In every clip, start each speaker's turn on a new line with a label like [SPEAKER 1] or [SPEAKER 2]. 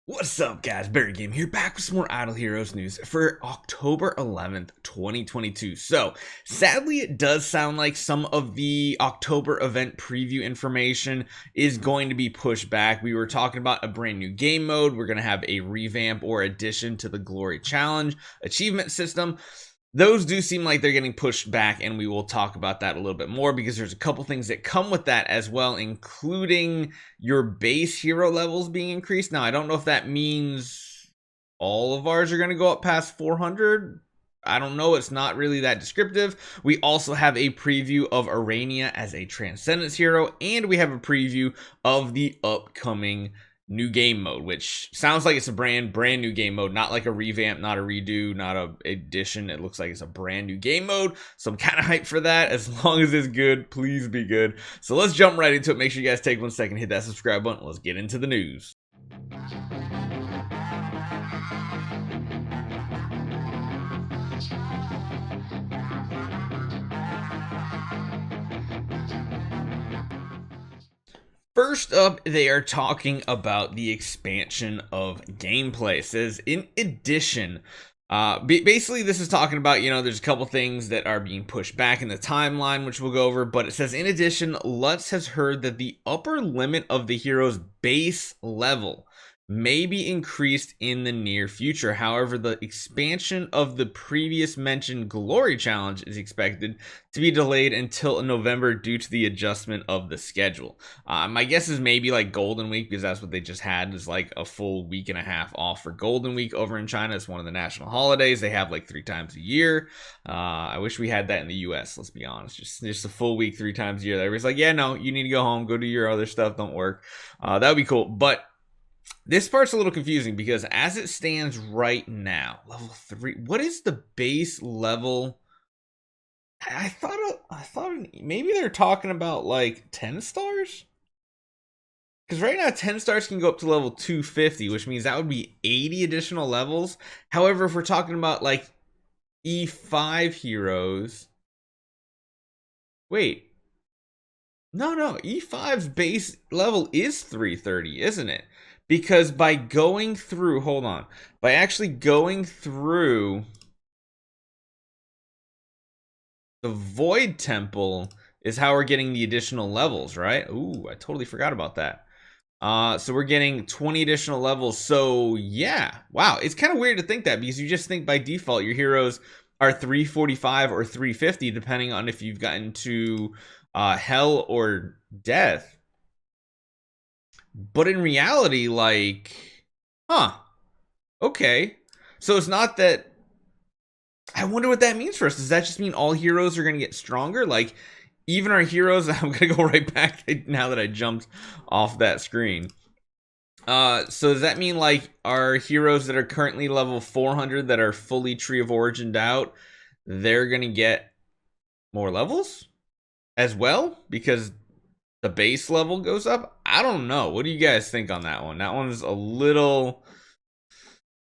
[SPEAKER 1] What's up, guys? Barry Game here, back with some more Idle Heroes news for October 11th, 2022. So, sadly, it does sound like some of the October event preview information is going to be pushed back. We were talking about a brand new game mode. We're going to have a revamp or addition to the Glory Challenge achievement system. Those do seem like they're getting pushed back, and we will talk about that a little bit more because there's a couple things that come with that as well, including your base hero levels being increased. Now, I don't know if that means all of ours are going to go up past 400. I don't know. It's not really that descriptive. We also have a preview of Arania as a Transcendence hero, and we have a preview of the upcoming new game mode, which sounds like it's a brand new game mode, not like a revamp, not a redo, not a addition. It looks like it's a brand new game mode, so I'm kind of hyped for that. As long as it's good, please be good. So let's jump right into it. Make sure you guys take 1 second, hit that subscribe button. Let's get into the news. First up, they are talking about the expansion of gameplay. It says, in addition, basically this is talking about, there's a couple things that are being pushed back in the timeline, which we'll go over, but it says, in addition, Lutz has heard that the upper limit of the hero's base level may be increased in the near future. However, the expansion of the previous mentioned Glory Challenge is expected to be delayed until November due to the adjustment of the schedule. My guess is maybe like Golden Week, because that's what they just had, is like a full week and a half off for Golden Week over in China. It's one of the national holidays. They have like 3 times a year. I wish we had that in the US, let's be honest. Just a full week 3 times a year. Everybody's like, yeah, no, you need to go home, go do your other stuff, don't work. That would be cool. But this part's a little confusing because as it stands right now, level 3, what is the base level? I thought maybe they're talking about like 10 stars? Because right now 10 stars can go up to level 250, which means that would be 80 additional levels. However, if we're talking about like E5 heroes, wait. No, E5's base level is 330, isn't it? Because by going through, by actually going through the Void Temple is how we're getting the additional levels, right? Ooh, I totally forgot about that. So we're getting 20 additional levels. So yeah, wow. It's kind of weird to think that because you just think by default your heroes are 345 or 350, depending on if you've gotten to hell or death. But in reality, like, okay. So it's not that. I wonder what that means for us. Does that just mean all heroes are going to get stronger? Like, even our heroes, I'm going to go right back now that I jumped off that screen. So does that mean like our heroes that are currently level 400 that are fully Tree of Origined out, they're going to get more levels as well? Because the base level goes up? I don't know. What do you guys think on that one? That one's a little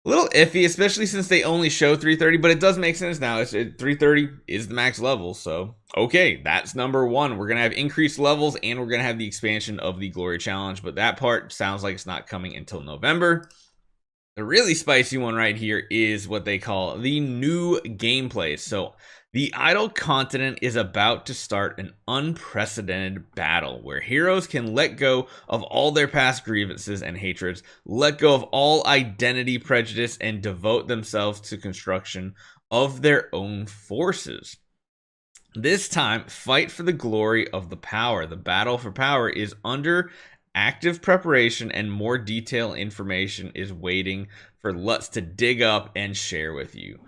[SPEAKER 1] iffy, especially since they only show 330, but it does make sense now. 330 is the max level, so okay, that's number 1. We're gonna have increased levels and we're gonna have the expansion of the Glory Challenge, but that part sounds like it's not coming until November. The really spicy one right here is what they call the new gameplay. So the Idle Continent is about to start an unprecedented battle where heroes can let go of all their past grievances and hatreds, let go of all identity prejudice, and devote themselves to construction of their own forces. This time, fight for the glory of the power. The battle for power is under active preparation, and more detailed information is waiting for Lutz to dig up and share with you.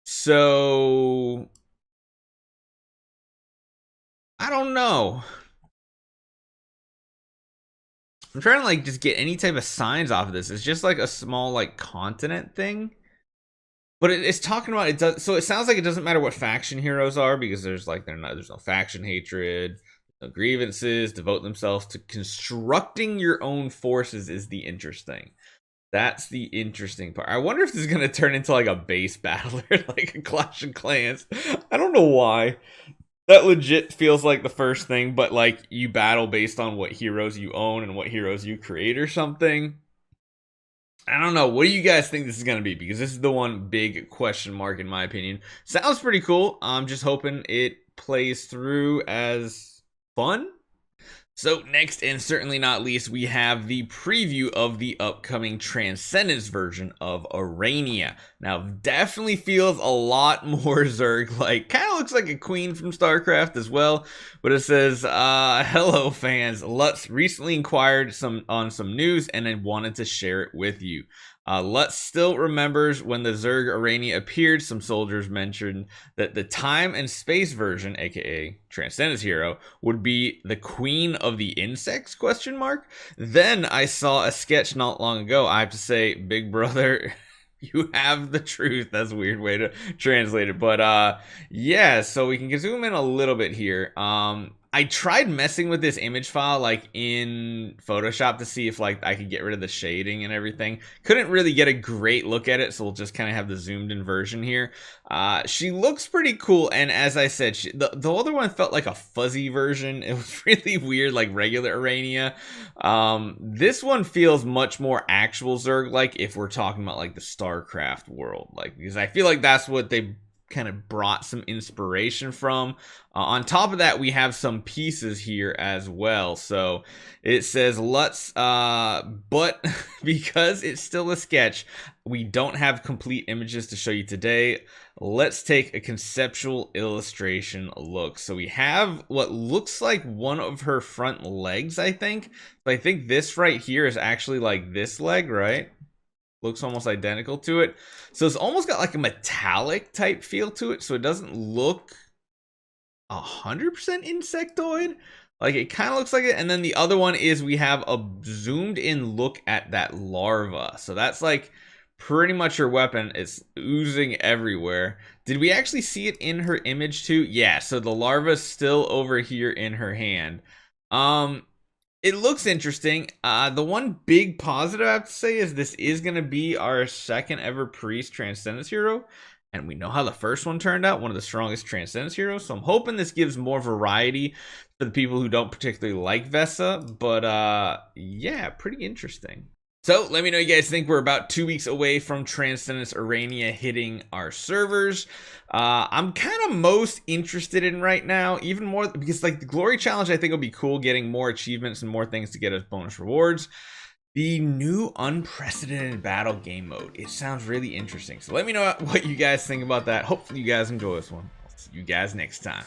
[SPEAKER 1] So I don't know. I'm trying to like just get any type of signs off of this. It's just like a small like continent thing. But it's talking about it does, so it sounds like it doesn't matter what faction heroes are because there's no faction hatred, no grievances, devote themselves to constructing your own forces is the interesting. That's the interesting part. I wonder if this is gonna turn into like a base battler, like a Clash of Clans. I don't know why. That legit feels like the first thing, but like you battle based on what heroes you own and what heroes you create or something. I don't know. What do you guys think this is going to be? Because this is the one big question mark in my opinion. Sounds pretty cool. I'm just hoping it plays through as fun. So next, and certainly not least, we have the preview of the upcoming Transcendence version of Arania. Now, definitely feels a lot more Zerg-like. Kind of looks like a queen from StarCraft as well. But it says, hello fans, Lutz recently inquired on some news and I wanted to share it with you. Lutz still remembers when the Zerg Arania appeared, some soldiers mentioned that the time and space version, aka Transcendence Hero, would be the queen of the insects, question mark. Then I saw a sketch not long ago. I have to say, big brother, you have the truth. That's a weird way to translate it. But yeah, so we can zoom in a little bit here. I tried messing with this image file like in Photoshop to see if like I could get rid of the shading and everything. Couldn't really get a great look at it, so we'll just kind of have the zoomed in version here. She looks pretty cool, and as I said, the other one felt like a fuzzy version. It was really weird, like regular Arania. This one feels much more actual Zerg, like if we're talking about like the StarCraft world, like because I feel like that's what they kind of brought some inspiration from. On top of that, we have some pieces here as well. So it says Lutz, but because it's still a sketch, we don't have complete images to show you today. Let's take a conceptual illustration look. So we have what looks like one of her front legs, I think. But I think this right here is actually like this leg, right? Looks almost identical to it. So it's almost got like a metallic type feel to it. So it doesn't look 100% insectoid. Like it kind of looks like it. And then the other one is we have a zoomed in look at that larva. So that's like pretty much her weapon. It's oozing everywhere. Did we actually see it in her image too? Yeah, so the larva is still over here in her hand. It looks interesting. The one big positive I have to say is this is going to be our second ever Priest Transcendence Hero. And we know how the first one turned out, one of the strongest Transcendence Heroes. So I'm hoping this gives more variety for the people who don't particularly like Vesa. But yeah, pretty interesting. So let me know what you guys think. We're about 2 weeks away from Transcendence Arena hitting our servers. I'm kind of most interested in right now, even more because like the Glory Challenge, I think will be cool, getting more achievements and more things to get us bonus rewards. The new unprecedented battle game mode, it sounds really interesting. So let me know what you guys think about that. Hopefully you guys enjoy this one. I'll see you guys next time.